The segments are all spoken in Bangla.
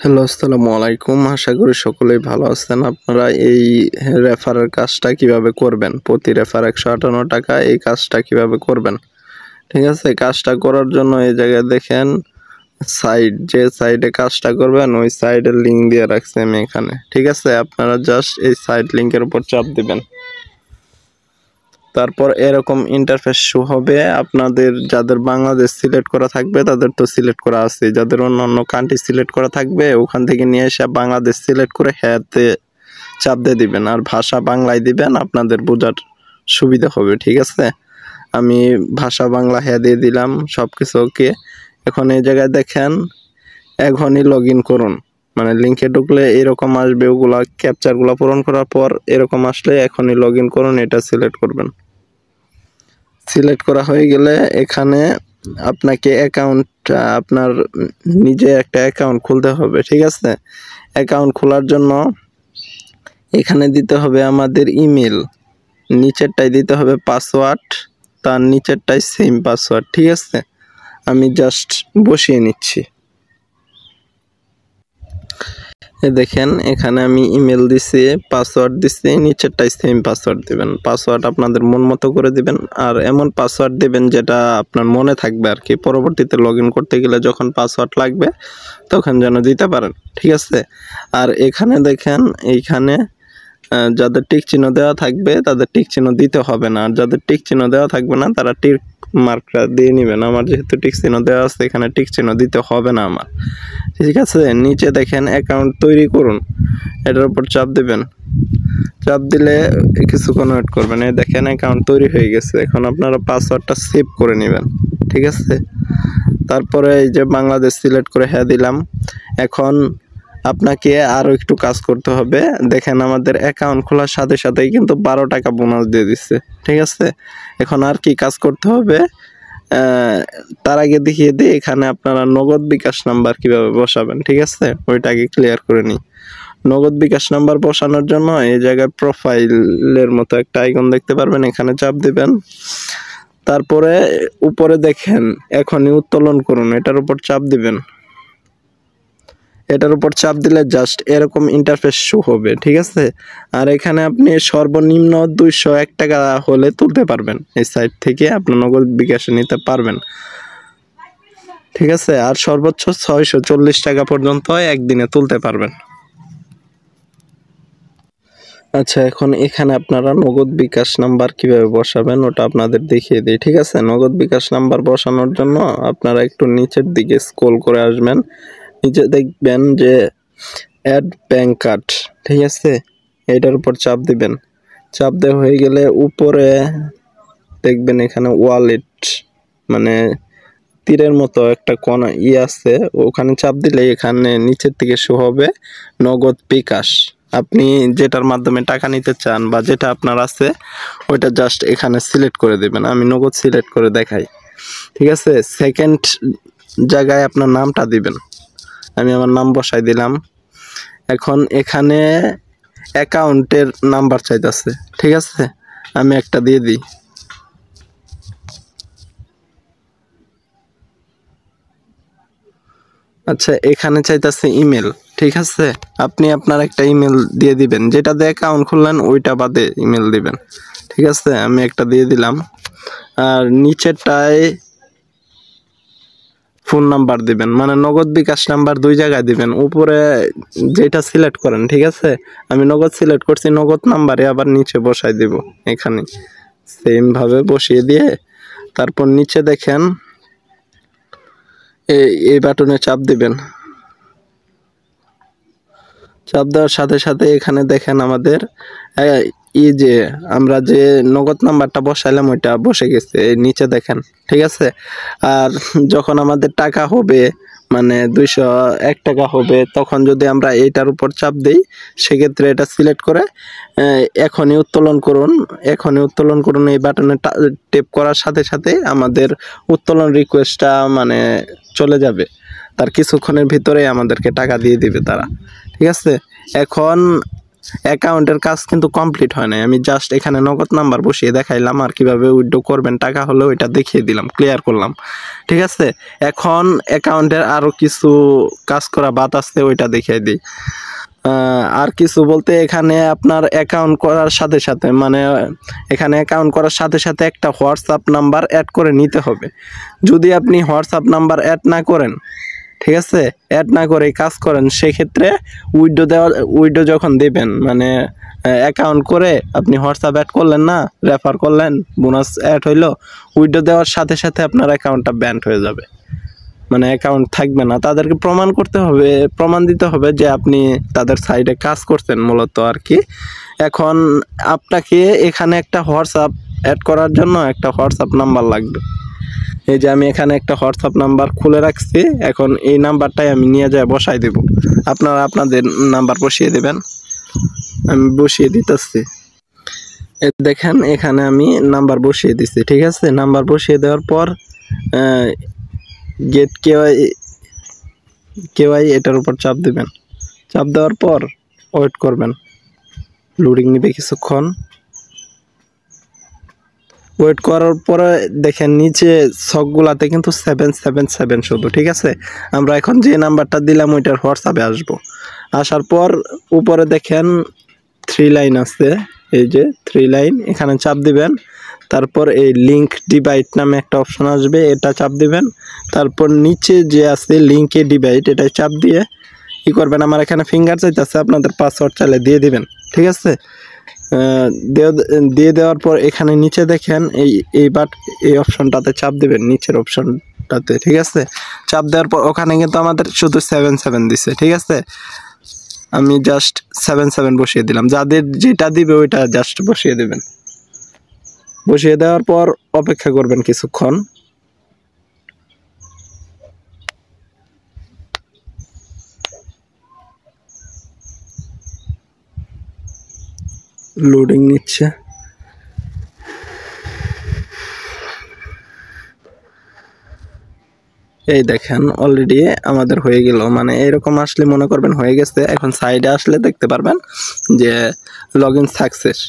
হ্যালো, আসসালামু আলাইকুম। আশা করি সকলেই ভালো আছেন। আপনারা এই রেফারের কাজটা কিভাবে করবেন, প্রতি রেফার 158 টাকা, এই কাজটা কিভাবে করবেন, ঠিক আছে? কাজটা করার জন্য এই জায়গায় দেখেন যে সাইডে কাজটা করবেন ওই সাইডের লিঙ্ক দিয়ে রাখছি আমি এখানে, ঠিক আছে? আপনারা জাস্ট এই সাইড লিঙ্কের উপর চাপ দিবেন। তারপর এরকম ইন্টারফেস শো হবে। আপনাদের যাদের বাংলাদেশ সিলেক্ট করা থাকবে তাদের তো সিলেক্ট করা আছে, যাদের অন্য কান্ট্রি সিলেক্ট করা থাকবে ওখান থেকে নিয়ে এসে বাংলাদেশ সিলেক্ট করে হ্যাঁতে চাপ দিয়ে দিবেন, আর ভাষা বাংলায় দিবেন, আপনাদের বোঝার সুবিধা হবে, ঠিক আছে? আমি ভাষা বাংলা হ্যাঁ দিয়ে দিলাম, সব কিছু ওকে। এখন এই জায়গায় দেখেন এখনই লগ ইন করুন, মানে লিঙ্কে ঢুকলে এরকম আসবে, ওগুলা ক্যাপচারগুলো পূরণ করার পর এরকম আসলে এখনই লগ ইন করুন, এটা সিলেক্ট করবেন। সিলেক্ট করা হয়ে গেলে এখানে আপনাকে আপনার নিজে একটা অ্যাকাউন্ট খুলতে হবে, ঠিক আছে? অ্যাকাউন্ট খোলার জন্য এখানে দিতে হবে আমাদের ইমেল, নিচেরটাই দিতে হবে পাসওয়ার্ড, তার নিচেরটাই সেম পাসওয়ার্ড, ঠিক আছে? আমি জাস্ট বসিয়ে নিচ্ছি। দেখেন এখানে আমি ইমেল দিছি, পাসওয়ার্ড দিছি, নিচেরটাই সেম পাসওয়ার্ড দিবেন। পাসওয়ার্ড আপনাদের মন মতো করে দিবেন, আর এমন পাসওয়ার্ড দিবেন যেটা আপনার মনে থাকবে আর কি, পরবর্তীতে লগ ইন করতে গেলে যখন পাসওয়ার্ড লাগবে তখন যেন দিতে পারেন, ঠিক আছে? আর এখানে দেখেন এইখানে যাদের টিক চিহ্ন দেওয়া থাকবে তাদের টিক চিহ্ন দিতে হবে না, আর যাদের টিক চিহ্ন দেওয়া থাকবে না তারা টিক মার্কটা দিয়ে নেবেন। আমার যেহেতু টিক চিহ্ন দেওয়া আছে এখানে টিক চিহ্ন দিতে হবে না আমার, ঠিক আছে? নিচে দেখেন অ্যাকাউন্ট তৈরি করুন, এটার উপর চাপ দিবেন। চাপ দিলে কিছুক্ষণ ওয়েট করবেন। এই দেখেন অ্যাকাউন্ট তৈরি হয়ে গেছে। এখন আপনারা পাসওয়ার্ডটা সেভ করে নেবেন, ঠিক আছে? তারপরে এই যে বাংলাদেশ সিলেক্ট করে হ্যাঁ দিলাম। এখন আপনাকে আরও একটু কাজ করতে হবে। দেখেন আমাদের অ্যাকাউন্ট খোলার সাথে সাথেই কিন্তু 12 টাকা বোনাস দিয়ে দিচ্ছে, ঠিক আছে? এখন আর কি কাজ করতে হবে তার আগে দেখিয়ে দিই এখানে আপনারা নগদ বিকাশ নাম্বার কিভাবে বসাবেন, ঠিক আছে? ওইটাকে ক্লিয়ার করে নিই। নগদ বিকাশ নাম্বার বসানোর জন্য এই জায়গায় প্রোফাইলের মতো একটা আইকন দেখতে পারবেন, এখানে চাপ দিবেন। তারপরে উপরে দেখেন এখনই উত্তোলন করুন, এটার উপর চাপ দিবেন। এটার উপর চাপ দিলে জাস্ট এরকম ইন্টারফেস শো হবে, ঠিক আছে? আর এখানে আপনি সর্বনিম্ন 201 টাকা হলে তুলতে পারবেন, এই সাইট থেকে আপনি নগদ বিকাশে নিতে পারবেন, ঠিক আছে? আর সর্বোচ্চ 640 টাকা পর্যন্ত একদিনে তুলতে পারবেন। আচ্ছা, এখন এখানে আপনারা নগদ বিকাশ নাম্বার কিভাবে বসাবেন ওটা আপনাদের দেখিয়ে দিই, ঠিক আছে? নগদ বিকাশ নাম্বার বসানোর জন্য আপনারা একটু নিচের দিকে স্ক্রল করে আসবেন, নিচে দেখবেন যে অ্যাড ব্যাংক কার্ড, ঠিক আছে? এটার উপর চাপ দিবেন। চাপ দেওয়া হয়ে গেলে উপরে দেখবেন এখানে ওয়ালেট, মানে তীরের মতো একটা কোণা আছে, ওখানে চাপ দিলে এখানে নিচের দিকে শো হবে নগদ বিকাশ। আপনি যেটার মাধ্যমে টাকা নিতে চান বা যেটা আপনার আছে ওইটা জাস্ট এখানে সিলেক্ট করে দেবেন। আমি নগদ সিলেক্ট করে দেখাই, ঠিক আছে? সেকেন্ড জায়গায় আপনার নামটা দিবেন, আমি আমার নাম বসাই দিলাম। এখন এখানে অ্যাকাউন্টের নাম্বার চাইতেছে, ঠিক আছে? আমি একটা দিয়ে দিই। আচ্ছা, এখানে চাইতেছে ইমেল, ঠিক আছে? আপনি আপনার একটা ইমেল দিয়ে দিবেন, যেটা দিয়ে অ্যাকাউন্ট খুললেন ওইটা বাদে ইমেল দিবেন, ঠিক আছে? আমি একটা দিয়ে দিলাম। আর নিচেরটায় ফোন নাম্বার দিবেন, মানে নগদ বিকাশ নাম্বার 2 জায়গায় দিবেন, উপরে যেটা সিলেক্ট করেন, ঠিক আছে? আমি নগদ সিলেক্ট করছি, নগদ নাম্বারে আবার নিচে বসাই দিব, এখানে সেম ভাবে বসিয়ে দিয়ে তারপর নিচে দেখেন এই বাটনে চাপ দিবেন। চাপ দেওয়ার সাথে সাথে এখানে দেখেন আমাদের এই যে আমরা যে নগদ নাম্বারটা বসাইলাম ওইটা বসে গেছে, এই নিচে দেখেন, ঠিক আছে? আর যখন আমাদের টাকা হবে, মানে 201 টাকা হবে, তখন যদি আমরা এইটার উপর চাপ দিই সেক্ষেত্রে এটা সিলেক্ট করে এখনই উত্তোলন করুন, এখনই উত্তোলন করুন এই বাটনে টেপ করার সাথে সাথে আমাদের উত্তোলন রিকোয়েস্টটা মানে চলে যাবে, তার কিছুক্ষণের ভিতরেই আমাদেরকে টাকা দিয়ে দিবে তারা, ঠিক আছে? এখন অ্যাকাউন্টের কাজ কিন্তু কমপ্লিট হয় নাই। আমি জাস্ট এখানে নগদ নাম্বার বসিয়ে দেখাইলাম আর কিভাবে উইথড্র করবেন টাকা হলো ওইটা দেখিয়ে দিলাম, ক্লিয়ার করলাম। ঠিক আছে, এখন অ্যাকাউন্টের আরও কিছু কাজ করা বাদ আছে, ওইটা দেখিয়ে দিই। আর কিছু বলতে এখানে আপনার অ্যাকাউন্ট করার সাথে সাথে মানে এখানে অ্যাকাউন্ট করার সাথে সাথে একটা হোয়াটসঅ্যাপ নাম্বার অ্যাড করে নিতে হবে। যদি আপনি হোয়াটসঅ্যাপ নাম্বার অ্যাড না করেন, ঠিক আছে, অ্যাড না করে কাজ করেন, সেক্ষেত্রে উইথড্র যখন দেবেন মানে অ্যাকাউন্ট করে আপনি হোয়াটসঅ্যাপ অ্যাড করলেন না, রেফার করলেন, বোনাস অ্যাড হইলো, উইথড্র দেওয়ার সাথে সাথে আপনার অ্যাকাউন্টটা ব্যান্ড হয়ে যাবে, মানে অ্যাকাউন্ট থাকবে না। তাদেরকে প্রমাণ করতে হবে, প্রমাণ দিতে হবে যে আপনি তাদের সাইডে কাজ করছেন মূলত আর কি। এখন আপনাকে এখানে একটা হোয়াটসঅ্যাপ অ্যাড করার জন্য একটা হোয়াটসঅ্যাপ নাম্বার লাগবে। এই যে আমি এখানে একটা হোয়াটসঅ্যাপ নাম্বার খুলে রাখছি, এখন এই নাম্বারটাই আমি নিয়ে যাই বসাই দেব। আপনারা আপনাদের নাম্বার বসিয়ে দেবেন, আমি বসিয়ে দিতেছি। দেখেন এখানে আমি নাম্বার বসিয়ে দিচ্ছি, ঠিক আছে। নাম্বার বসিয়ে দেওয়ার পর গেট কেওয়াই এটার উপর চাপ দিবেন। চাপ দেওয়ার পর ওয়েট করবেন, লোডিং নিবে কিছুক্ষণ। ওয়েট করার পরে দেখেন নিচে ছকগুলাতে কিন্তু 777 শুধু, ঠিক আছে। আমরা এখন যে নাম্বারটা দিলাম ওইটার হোয়াটসঅ্যাপে আসবো। আসার পর উপরে দেখেন 3 লাইন আছে, এই যে 3 লাইন, এখানে চাপ দিবেন। তারপর এই লিঙ্ক ডিভাইড নামে একটা অপশন আসবে, এটা চাপ দিবেন। তারপর নিচে যে আছে লিঙ্কে ডিভাইড, এটাই চাপ দিয়ে কি করবেন, আমার এখানে ফিঙ্গার চাইতেছে, আপনাদের পাসওয়ার্ড চাইলে দিয়ে দিবেন, ঠিক আছে। দিয়ে দেওয়ার পর এখানে নিচে দেখেন এই অপশনটাতে চাপ দিবেন, নিচের অপশনটাতে, ঠিক আছে। চাপ দেওয়ার পর ওখানে কিন্তু আমাদের শুধু 77 দিছে, ঠিক আছে। আমি জাস্ট 77 বসিয়ে দিলাম, যাদের যেটা দিবে ওইটা জাস্ট বসিয়ে দেবেন। বসিয়ে দেওয়ার পর অপেক্ষা করবেন কিছুক্ষণ। লোডিং নিচ্ছে। এই দেখেন অলরেডি আমাদের হয়ে গেল, মানে এরকম আসলে মনে করবেন হয়ে গেছে। এখন সাইডে আসলে দেখতে পারবেন যে লগ ইন সাকসেস,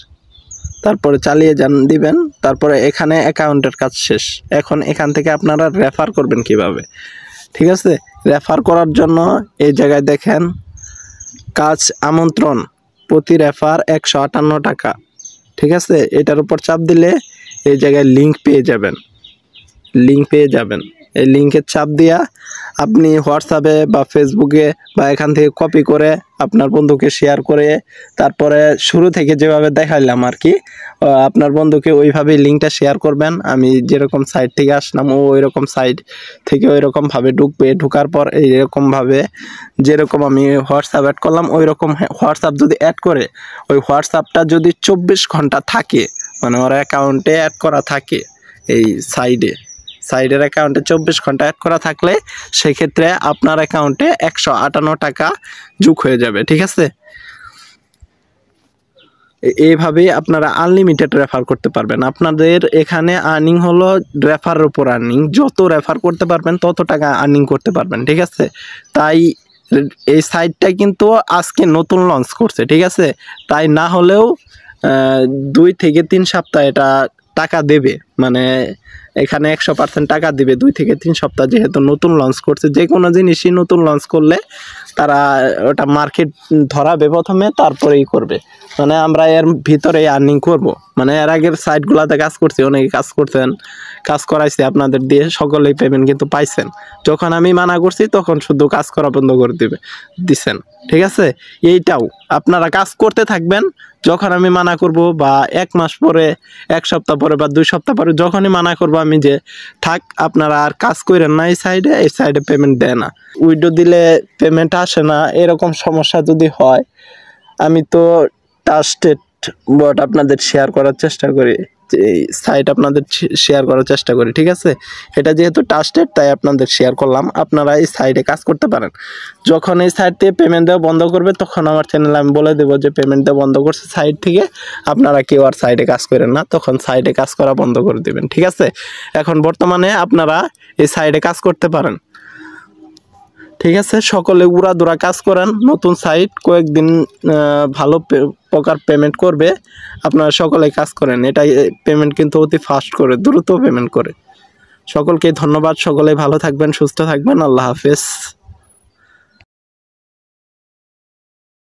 তারপরে চালিয়ে যান দিবেন। তারপরে এখানে অ্যাকাউন্টের কাজ শেষ। এখন এখান থেকে আপনারা রেফার করবেন কিভাবে, ঠিক আছে। রেফার করার জন্য এই জায়গায় দেখেন কাজ আমন্ত্রণ, প্রতি রেফার 158 টাকা, ঠিক আছে। এটার উপর চাপ দিলে এই জায়গায় লিঙ্ক পেয়ে যাবেন, এই লিঙ্কের চাপ দিয়া আপনি হোয়াটসঅ্যাপে বা ফেসবুকে বা এখান থেকে কপি করে আপনার বন্ধুকে শেয়ার করে, তারপরে শুরু থেকে যেভাবে দেখাইলাম আর কি, আপনার বন্ধুকে ওইভাবেই লিঙ্কটা শেয়ার করবেন। আমি যেরকম সাইট থেকে আসলাম ও ওইরকম সাইট থেকে ওইরকমভাবে ঢুকবে, ঢুকার পর এইরকমভাবে যেরকম আমি হোয়াটসঅ্যাপ অ্যাড করলাম ওইরকম হোয়াটসঅ্যাপ যদি অ্যাড করে, ওই হোয়াটসঅ্যাপটা যদি 24 ঘন্টা থাকে, মানে ওর অ্যাকাউন্টে অ্যাড করা থাকে, এই সাইডের অ্যাকাউন্টে 24 ঘন্টা অ্যাড করা থাকলে সেক্ষেত্রে আপনার অ্যাকাউন্টে 158 টাকা যোগ হয়ে যাবে, ঠিক আছে। এইভাবেই আপনারা আনলিমিটেড রেফার করতে পারবেন। আপনাদের এখানে আর্নিং হলো রেফারের উপর আর্নিং, যত রেফার করতে পারবেন তত টাকা আর্নিং করতে পারবেন, ঠিক আছে। তাই এই সাইটটা কিন্তু আজকে নতুন লঞ্চ করছে, ঠিক আছে। তাই না হলেও 2 থেকে 3 সপ্তাহ এটা টাকা দেবে, মানে এখানে 100% টাকা দিবে 2 থেকে 3 সপ্তাহ, যেহেতু নতুন লঞ্চ করছে। যে কোনো জিনিসই নতুন লঞ্চ করলে তারা ওটা মার্কেট ধরাবে প্রথমে, তারপরেই করবে। মানে আমরা এর ভিতরে আর্নিং করব, মানে এর আগের সাইটগুলোতে কাজ করছি, অনেকে কাজ করতেন, কাজ করাইছে আপনাদের দিয়ে, সকলেই পেমেন্ট কিন্তু পাইছেন। যখন আমি মানা করছি তখন শুধু কাজ করা বন্ধ করে দিছেন, ঠিক আছে। এইটাও আপনারা কাজ করতে থাকবেন, যখন আমি মানা করব বা 1 মাস পরে, 1 সপ্তাহ পরে বা 2 সপ্তাহ পরে যখনই মানা করব আমি যে থাক আপনারা আর কাজ করেন না, এই সাইডে পেমেন্ট দেয় না, উইথড্র দিলে পেমেন্ট আসে না, এরকম সমস্যা যদি হয়, আমি তো ট্রাস্টেড বট আপনাদের শেয়ার করার চেষ্টা করি, এই সাইট আপনাদের শেয়ার করার চেষ্টা করি, ঠিক আছে। এটা যেহেতু ট্রাস্টেড তাই আপনাদের শেয়ার করলাম। আপনারা এই সাইটে কাজ করতে পারেন। যখন এই সাইট থেকে পেমেন্ট দেওয়া বন্ধ করবে তখন আমার চ্যানেলে আমি বলে দেবো যে পেমেন্ট দেওয়া বন্ধ করছে সাইট থেকে, আপনারা কেউ আর সাইটে কাজ করেন না, তখন সাইটে কাজ করা বন্ধ করে দেবেন, ঠিক আছে। এখন বর্তমানে আপনারা এই সাইটে কাজ করতে পারেন, ঠিক আছে, সকলে উড়াদুরা কাজ করেন। নতুন সাইট, কয়েকদিন ভালো প্রকার পেমেন্ট করবে। আপনারা সকলে কাজ করেন, এটাই পেমেন্ট কিন্তু অতি ফাস্ট করে, দ্রুত পেমেন্ট করে। সকলকে ধন্যবাদ, সকলে ভালো থাকবেন, সুস্থ থাকবেন, আল্লাহ হাফেজ।